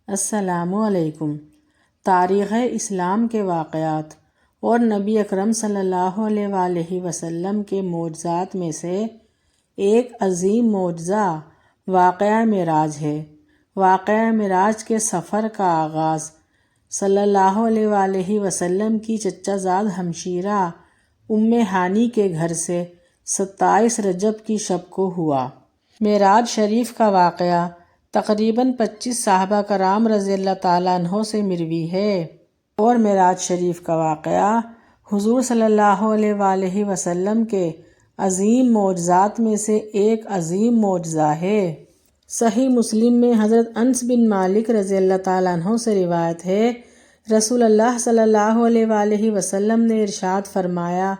السلام علیکم۔ تاریخ اسلام کے واقعات اور نبی اکرم صلی اللہ علیہ وآلہ وسلم کے معجزات میں سے ایک عظیم معجزہ واقعہ معراج ہے۔ واقعہ معراج کے سفر کا آغاز صلی اللہ علیہ وآلہ وسلم کی چچا زاد ہمشیرہ ام ہانی کے گھر سے 27 رجب کی شب کو ہوا۔ معراج شریف کا واقعہ تقریباً 25 صحابہ کرام رضی اللہ تعالیٰ عنہ سے مروی ہے، اور معراج شریف کا واقعہ حضور صلی اللہ علیہ وآلہ وسلم کے عظیم معجزات میں سے ایک عظیم معجزہ ہے۔ صحیح مسلم میں حضرت انس بن مالک رضی اللہ تعالیٰ عنہ سے روایت ہے، رسول اللہ صلی اللہ علیہ وآلہ وسلم نے ارشاد فرمایا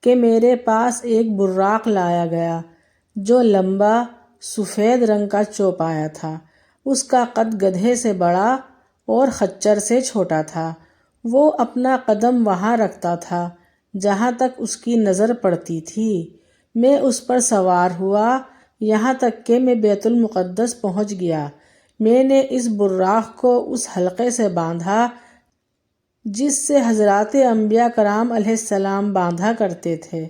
کہ میرے پاس ایک براق لایا گیا جو لمبا سفید رنگ کا چوپایا تھا۔ اس کا قد گدھے سے بڑا اور خچر سے چھوٹا تھا۔ وہ اپنا قدم وہاں رکھتا تھا جہاں تک اس کی نظر پڑتی تھی۔ میں اس پر سوار ہوا یہاں تک کہ میں بیت المقدس پہنچ گیا۔ میں نے اس براق کو اس حلقے سے باندھا جس سے حضرات انبیاء کرام علیہ السلام باندھا کرتے تھے۔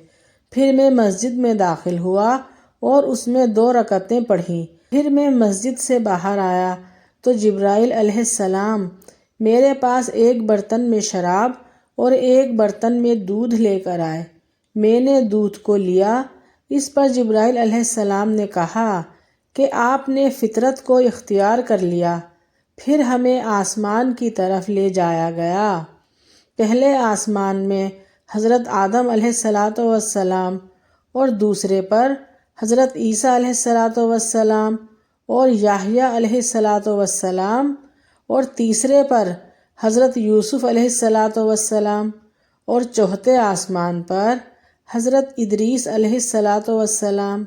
پھر میں مسجد میں داخل ہوا اور اس میں 2 رکعتیں پڑھیں۔ پھر میں مسجد سے باہر آیا تو جبرائیل علیہ السلام میرے پاس ایک برتن میں شراب اور ایک برتن میں دودھ لے کر آئے۔ میں نے دودھ کو لیا۔ اس پر جبرائیل علیہ السلام نے کہا کہ آپ نے فطرت کو اختیار کر لیا۔ پھر ہمیں آسمان کی طرف لے جایا گیا۔ پہلے آسمان میں حضرت آدم علیہ السلام اور دوسرے پر حضرت عیسیٰ علیہ السلام اور یحییٰ علیہ السلام اور تیسرے پر حضرت یوسف علیہ السلام اور چوتھے آسمان پر حضرت ادریس علیہ السلام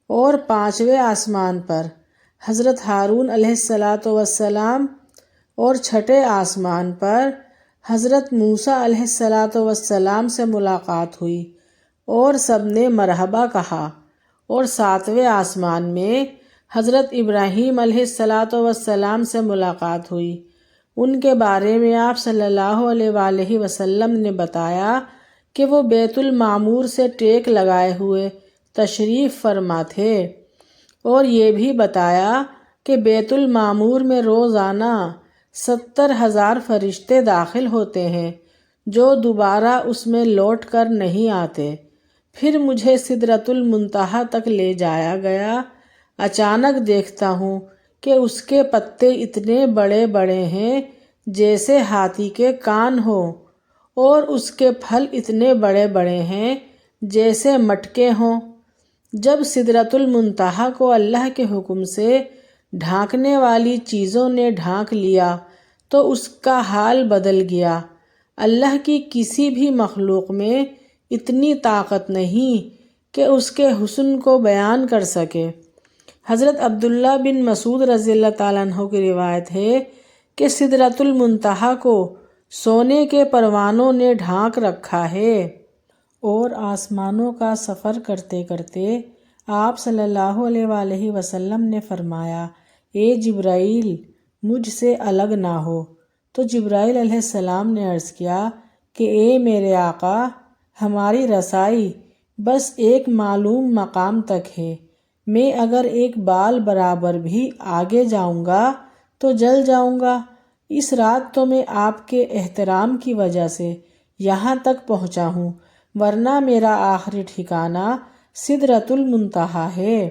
اور 5ویں آسمان پر حضرت ہارون علیہ السلام اور 6ٹھے آسمان پر حضرت موسیٰ علیہ السلام سے ملاقات ہوئی اور سب نے مرحبا کہا، اور 7ویں آسمان میں حضرت ابراہیم علیہ السلام سے ملاقات ہوئی۔ ان کے بارے میں آپ صلی اللہ علیہ وآلہ وسلم نے بتایا کہ وہ بیت المعمور سے ٹیک لگائے ہوئے تشریف فرما تھے، اور یہ بھی بتایا کہ بیت المعمور میں روزانہ 70,000 فرشتے داخل ہوتے ہیں جو دوبارہ اس میں لوٹ کر نہیں آتے۔ پھر مجھے سدرۃ المنتہا تک لے جایا گیا۔ اچانک دیکھتا ہوں کہ اس کے پتے اتنے بڑے بڑے ہیں جیسے ہاتھی کے کان ہوں، اور اس کے پھل اتنے بڑے بڑے ہیں جیسے مٹکے ہوں۔ جب سدرۃ المنتہا کو اللہ کے حکم سے ڈھانکنے والی چیزوں نے ڈھانک لیا تو اس کا حال بدل گیا۔ اللہ کی کسی بھی مخلوق میں اتنی طاقت نہیں کہ اس کے حسن کو بیان کر سکے۔ حضرت عبداللہ بن مسعود رضی اللہ تعالیٰ عنہ کی روایت ہے کہ سدرۃ المنتہا کو سونے کے پروانوں نے ڈھانک رکھا ہے۔ اور آسمانوں کا سفر کرتے کرتے آپ صلی اللہ علیہ وآلہ وسلم نے فرمایا، اے جبرائیل، مجھ سے الگ نہ ہو۔ تو جبرائیل علیہ السلام نے عرض کیا کہ اے میرے آقا، ہماری رسائی بس ایک معلوم مقام تک ہے۔ میں اگر ایک بال برابر بھی آگے جاؤں گا تو جل جاؤں گا۔ اس رات تو میں آپ کے احترام کی وجہ سے یہاں تک پہنچا ہوں، ورنہ میرا آخری ٹھکانہ سدرۃ المنتہا ہے۔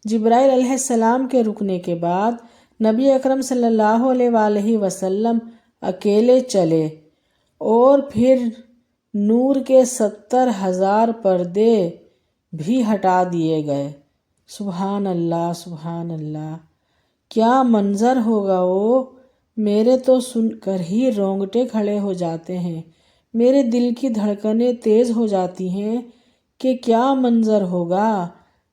جبرائیل علیہ السلام کے رکنے کے بعد نبی اکرم صلی اللہ علیہ وآلہ وسلم اکیلے چلے، اور پھر نور کے 70,000 پردے بھی ہٹا دیے گئے۔ سبحان اللہ، سبحان اللہ، کیا منظر ہوگا وہ! میرے تو سن کر ہی رونگٹے کھڑے ہو جاتے ہیں، میرے دل کی دھڑکنیں تیز ہو جاتی ہیں کہ کیا منظر ہوگا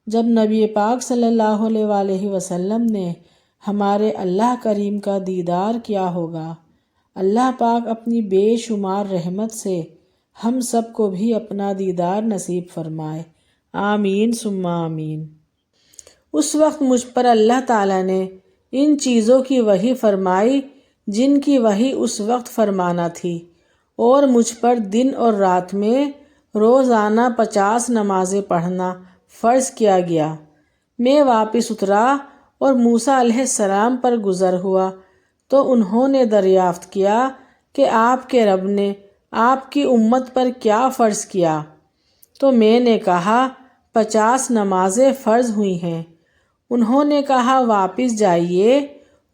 جب نبی پاک صلی اللہ علیہ وآلہ وسلم نے ہمارے اللہ کریم کا دیدار کیا ہوگا۔ اللہ پاک اپنی بے شمار رحمت سے ہم سب کو بھی اپنا دیدار نصیب فرمائے، آمین ثم آمین۔ اس وقت مجھ پر اللہ تعالیٰ نے ان چیزوں کی وحی فرمائی جن کی وحی اس وقت فرمانا تھی، اور مجھ پر دن اور رات میں روزانہ 50 نمازیں پڑھنا فرض کیا گیا۔ میں واپس اترا اور موسیٰ علیہ السلام پر گزر ہوا تو انہوں نے دریافت کیا کہ آپ کے رب نے آپ کی امت پر کیا فرض کیا؟ تو میں نے کہا 50 نمازیں فرض ہوئی ہیں۔ انہوں نے کہا واپس جائیے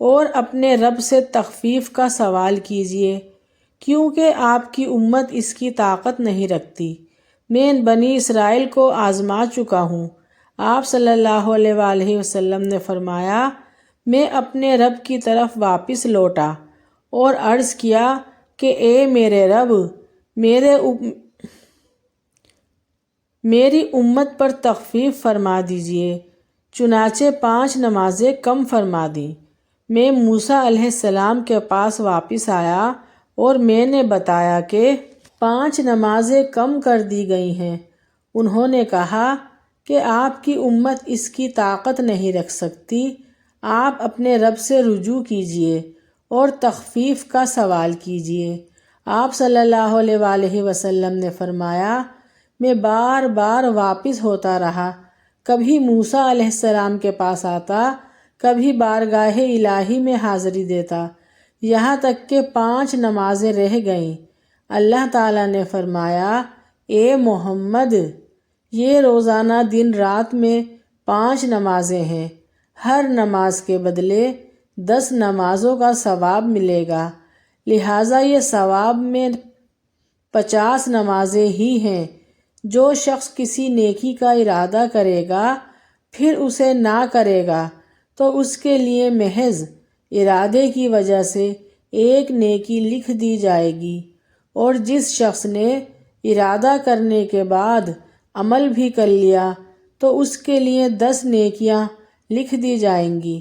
اور اپنے رب سے تخفیف کا سوال کیجیے، کیونکہ آپ کی امت اس کی طاقت نہیں رکھتی۔ میں بنی اسرائیل کو آزما چکا ہوں۔ آپ صلی اللہ علیہ وآلہ وسلم نے فرمایا، میں اپنے رب کی طرف واپس لوٹا اور عرض کیا کہ اے میرے رب، میری امت پر تخفیف فرما دیجیے۔ چنانچہ 5 نمازیں کم فرما دیں۔ میں موسیٰ علیہ السلام کے پاس واپس آیا اور میں نے بتایا کہ 5 نمازیں کم کر دی گئی ہیں۔ انہوں نے کہا کہ آپ کی امت اس کی طاقت نہیں رکھ سکتی، آپ اپنے رب سے رجوع کیجیے اور تخفیف کا سوال کیجیے۔ آپ صلی اللہ علیہ وآلہ وسلم نے فرمایا، میں بار بار واپس ہوتا رہا، کبھی موسیٰ علیہ السلام کے پاس آتا، کبھی بارگاہ الہی میں حاضری دیتا، یہاں تک کہ 5 نمازیں رہ گئیں۔ اللہ تعالیٰ نے فرمایا، اے محمد، یہ روزانہ دن رات میں 5 نمازیں ہیں، ہر نماز کے بدلے 10 نمازوں کا ثواب ملے گا، لہٰذا یہ ثواب میں 50 نمازیں ہی ہیں۔ جو شخص کسی نیکی کا ارادہ کرے گا پھر اسے نہ کرے گا تو اس کے لیے محض ارادے کی وجہ سے ایک نیکی لکھ دی جائے گی، اور جس شخص نے ارادہ کرنے کے بعد عمل بھی کر لیا تو اس کے لیے 10 نیکیاں لکھ دی جائیں گی،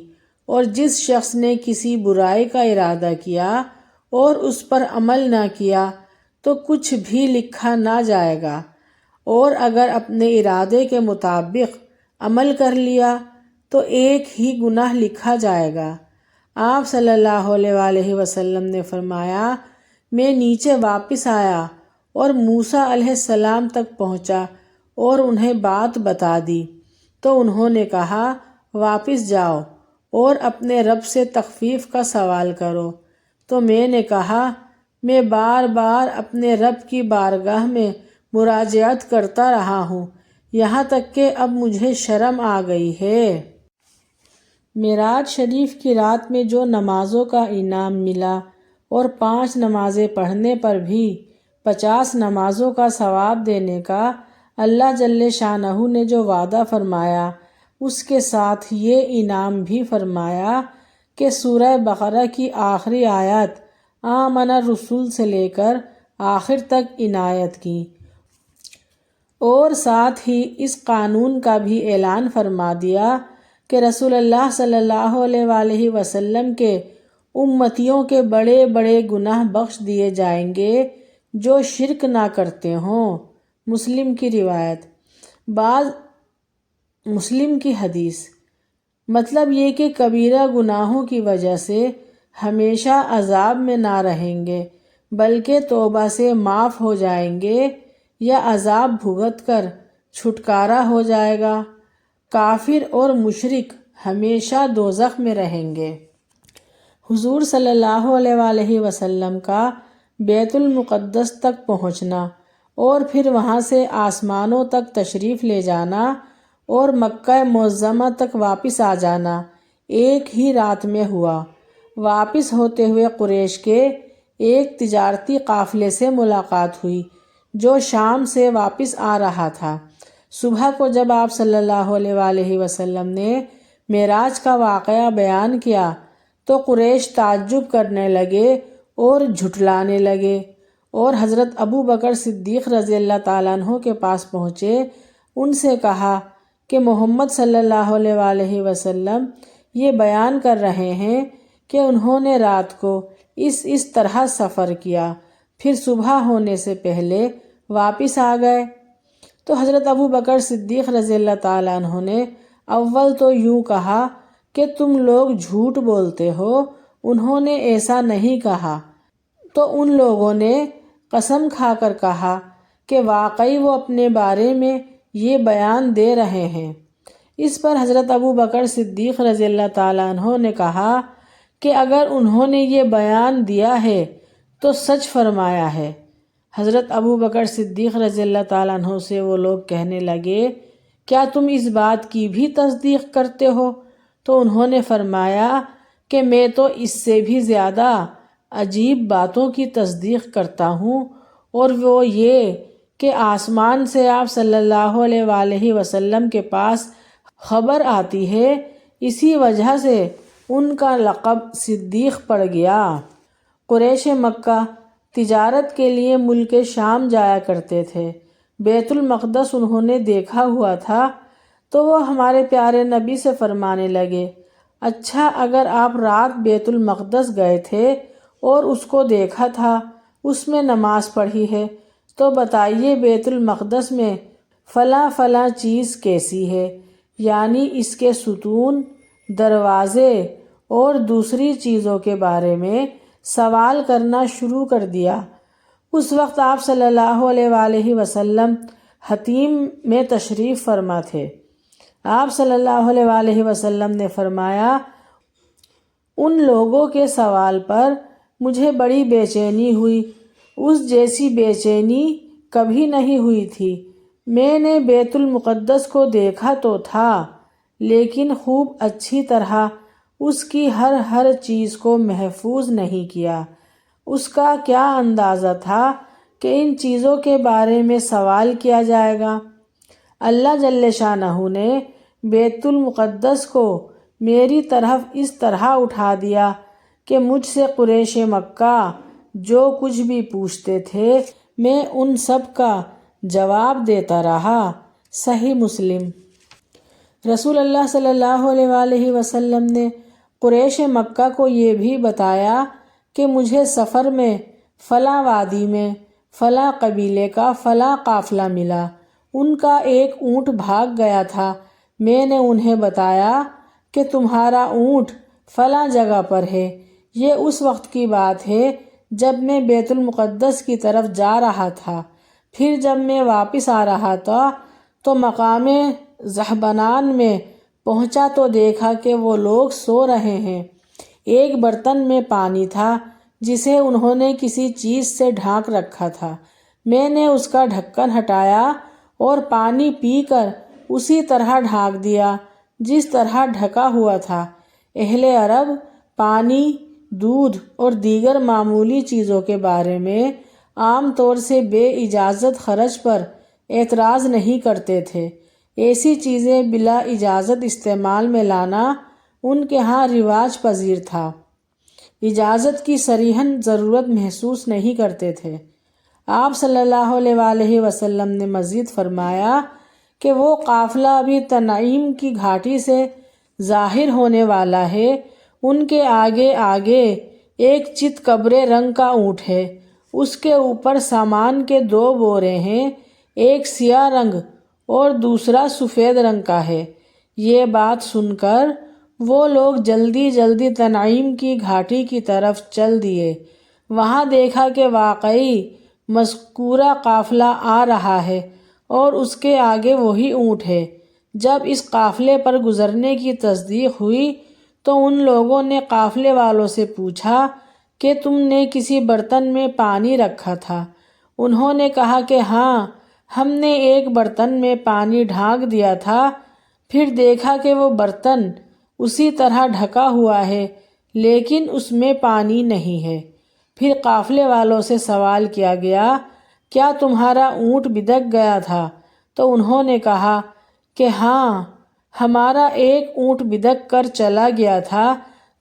اور جس شخص نے کسی برائی کا ارادہ کیا اور اس پر عمل نہ کیا تو کچھ بھی لکھا نہ جائے گا، اور اگر اپنے ارادے کے مطابق عمل کر لیا تو ایک ہی گناہ لکھا جائے گا۔ آپ صلی اللہ علیہ وآلہ وسلم نے فرمایا، میں نیچے واپس آیا اور موسیٰ علیہ السلام تک پہنچا اور انہیں بات بتا دی تو انہوں نے کہا واپس جاؤ اور اپنے رب سے تخفیف کا سوال کرو۔ تو میں نے کہا میں بار بار اپنے رب کی بارگاہ میں مراجعت کرتا رہا ہوں، یہاں تک کہ اب مجھے شرم آ گئی ہے۔ معراج شریف کی رات میں جو نمازوں کا انعام ملا اور 5 نمازیں پڑھنے پر بھی 50 نمازوں کا ثواب دینے کا اللہ جل شانہ نے جو وعدہ فرمایا، اس کے ساتھ یہ انعام بھی فرمایا کہ سورہ بقرہ کی آخری آیت آمن الرسول سے لے کر آخر تک عنایت کی، اور ساتھ ہی اس قانون کا بھی اعلان فرما دیا کہ رسول اللہ صلی اللہ علیہ وآلہ وسلم کے امتیوں کے بڑے بڑے گناہ بخش دیے جائیں گے جو شرک نہ کرتے ہوں۔ مسلم کی روایت۔ مسلم کی حدیث۔ مطلب یہ کہ کبیرہ گناہوں کی وجہ سے ہمیشہ عذاب میں نہ رہیں گے، بلکہ توبہ سے معاف ہو جائیں گے یا عذاب بھگت کر چھٹکارا ہو جائے گا۔ کافر اور مشرک ہمیشہ دوزخ میں رہیں گے۔ حضور صلی اللہ علیہ وآلہ وسلم کا بیت المقدس تک پہنچنا اور پھر وہاں سے آسمانوں تک تشریف لے جانا اور مکہ معظمہ تک واپس آ جانا ایک ہی رات میں ہوا۔ واپس ہوتے ہوئے قریش کے ایک تجارتی قافلے سے ملاقات ہوئی جو شام سے واپس آ رہا تھا۔ صبح کو جب آپ صلی اللہ علیہ وآلہ وسلم نے معراج کا واقعہ بیان کیا تو قریش تعجب کرنے لگے اور جھٹلانے لگے، اور حضرت ابو بکر صدیق رضی اللہ تعالیٰ عنہ کے پاس پہنچے، ان سے کہا کہ محمد صلی اللہ علیہ وآلہ وسلم یہ بیان کر رہے ہیں کہ انہوں نے رات کو اس طرح سفر کیا، پھر صبح ہونے سے پہلے واپس آ گئے۔ تو حضرت ابو بکر صدیق رضی اللہ تعالیٰ عنہ نے اول تو یوں کہا کہ تم لوگ جھوٹ بولتے ہو، انہوں نے ایسا نہیں کہا۔ تو ان لوگوں نے قسم کھا کر کہا کہ واقعی وہ اپنے بارے میں یہ بیان دے رہے ہیں۔ اس پر حضرت ابو بکر صدیق رضی اللہ تعالیٰ عنہ نے کہا کہ اگر انہوں نے یہ بیان دیا ہے تو سچ فرمایا ہے۔ حضرت ابو بکر صدیق رضی اللہ تعالیٰ عنہ سے وہ لوگ کہنے لگے، کیا تم اس بات کی بھی تصدیق کرتے ہو؟ تو انہوں نے فرمایا کہ میں تو اس سے بھی زیادہ عجیب باتوں کی تصدیق کرتا ہوں، اور وہ یہ کہ آسمان سے آپ صلی اللہ علیہ وآلہ وسلم کے پاس خبر آتی ہے، اسی وجہ سے ان کا لقب صدیق پڑ گیا۔ قریش مکہ تجارت کے لیے ملک شام جایا کرتے تھے۔ بیت المقدس انہوں نے دیکھا ہوا تھا تو وہ ہمارے پیارے نبی سے فرمانے لگے، اچھا اگر آپ رات بیت المقدس گئے تھے اور اس کو دیکھا تھا، اس میں نماز پڑھی ہے، تو بتائیے بیت المقدس میں فلاں فلاں چیز کیسی ہے، یعنی اس کے ستون، دروازے اور دوسری چیزوں کے بارے میں سوال کرنا شروع کر دیا۔ اس وقت آپ صلی اللہ علیہ وآلہ وسلم حتیم میں تشریف فرما تھے۔ آپ صلی اللہ علیہ وآلہ وسلم نے فرمایا، ان لوگوں کے سوال پر مجھے بڑی بے چینی ہوئی، اس جیسی بے چینی کبھی نہیں ہوئی تھی۔ میں نے بیت المقدس کو دیکھا تو تھا، لیکن خوب اچھی طرح اس کی ہر چیز کو محفوظ نہیں کیا۔ اس کا کیا اندازہ تھا کہ ان چیزوں کے بارے میں سوال کیا جائے گا۔ اللہ جل شانہ نے بیت المقدس کو میری طرف اس طرح اٹھا دیا کہ مجھ سے قریش مکہ جو کچھ بھی پوچھتے تھے میں ان سب کا جواب دیتا رہا۔ صحیح مسلم۔ رسول اللہ صلی اللہ علیہ وآلہ وسلم نے قریش مکہ کو یہ بھی بتایا کہ مجھے سفر میں فلاں وادی میں فلاں قبیلے کا فلاں قافلہ ملا، ان کا ایک اونٹ بھاگ گیا تھا، میں نے انہیں بتایا کہ تمہارا اونٹ فلاں جگہ پر ہے۔ یہ اس وقت کی بات ہے جب میں بیت المقدس کی طرف جا رہا تھا۔ پھر جب میں واپس آ رہا تھا تو مقام زحبنان میں پہنچا تو دیکھا کہ وہ لوگ سو رہے ہیں۔ ایک برتن میں پانی تھا جسے انہوں نے کسی چیز سے ڈھانک رکھا تھا۔ میں نے اس کا ڈھکن ہٹایا اور پانی پی کر اسی طرح ڈھانک دیا جس طرح ڈھکا ہوا تھا۔ اہل عرب پانی، دودھ اور دیگر معمولی چیزوں کے بارے میں عام طور سے بے اجازت خرچ پر اعتراض نہیں کرتے تھے۔ ایسی چیزیں بلا اجازت استعمال میں لانا ان کے ہاں رواج پذیر تھا، اجازت کی صریحاً ضرورت محسوس نہیں کرتے تھے۔ آپ صلی اللہ علیہ وآلہ وسلم نے مزید فرمایا کہ وہ قافلہ ابھی تنعیم کی گھاٹی سے ظاہر ہونے والا ہے، ان کے آگے آگے ایک چت کبرے رنگ کا اونٹ ہے، اس کے اوپر سامان کے 2 بورے ہیں، ایک سیاہ رنگ اور دوسرا سفید رنگ کا ہے۔ یہ بات سن کر وہ لوگ جلدی جلدی تنعیم کی گھاٹی کی طرف چل دیے۔ وہاں دیکھا کہ واقعی مذکورہ قافلہ آ رہا ہے اور اس کے آگے وہی اونٹ ہے۔ جب اس قافلے پر گزرنے کی تصدیق ہوئی تو ان لوگوں نے قافلے والوں سے پوچھا کہ تم نے کسی برتن میں پانی رکھا تھا؟ انہوں نے کہا کہ ہاں، ہم نے ایک برتن میں پانی ڈھانک دیا تھا، پھر دیکھا کہ وہ برتن اسی طرح ڈھکا ہوا ہے لیکن اس میں پانی نہیں ہے۔ پھر قافلے والوں سے سوال کیا گیا، کیا تمہارا اونٹ بدک گیا تھا؟ تو انہوں نے کہا کہ ہاں، ہمارا ایک اونٹ بدک کر چلا گیا تھا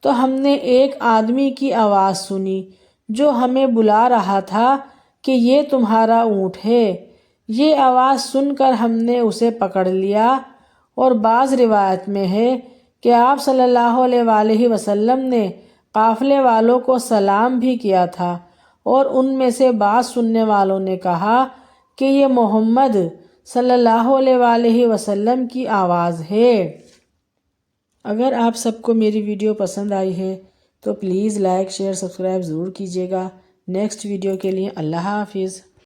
تو ہم نے ایک آدمی کی آواز سنی جو ہمیں بلا رہا تھا کہ یہ تمہارا اونٹ ہے۔ یہ آواز سن کر ہم نے اسے پکڑ لیا، اور بعض روایت میں ہے کہ آپ صلی اللہ علیہ وآلہ وسلم نے قافلے والوں کو سلام بھی کیا تھا، اور ان میں سے بعض سننے والوں نے کہا کہ یہ محمد صلی اللہ علیہ وآلہ وسلم کی آواز ہے۔ اگر آپ سب کو میری ویڈیو پسند آئی ہے تو پلیز لائک شیئر سبسکرائب ضرور کیجیے گا۔ نیکسٹ ویڈیو کے لیے اللہ حافظ۔